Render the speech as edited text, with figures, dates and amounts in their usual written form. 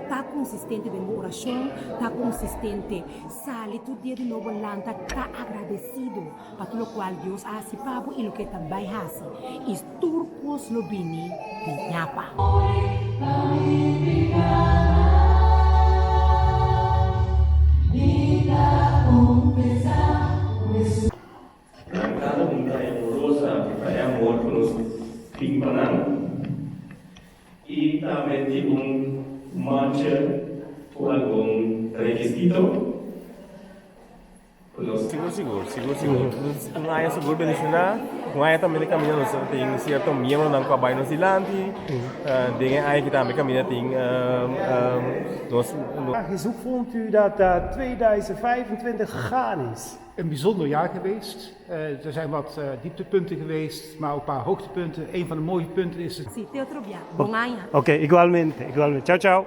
tá consistente de oração, tá consistente, sale todo dia de novo lá, tá agradecido para tudo o qual Deus ha para e o que também hace. E turcos lo bini de nhapa. Cada unidad amorosa trae amor con los timpanán y también tiene un marcha o algún requisito. Siguro. Kung ayaw siguro ba sila, kung ayaw kami na sa ting siyerto miyembro ng kabayan ng Silandi, dengan ayaw kita kami na ting Vraag is, hoe vond u dat 2025 gegaan is? Een bijzonder jaar geweest. Er zijn wat dieptepunten geweest, maar ook een paar hoogtepunten. Een van de mooie punten is het. Sí, te otro día. Bom año. Ok, igualmente. Ciao ciao.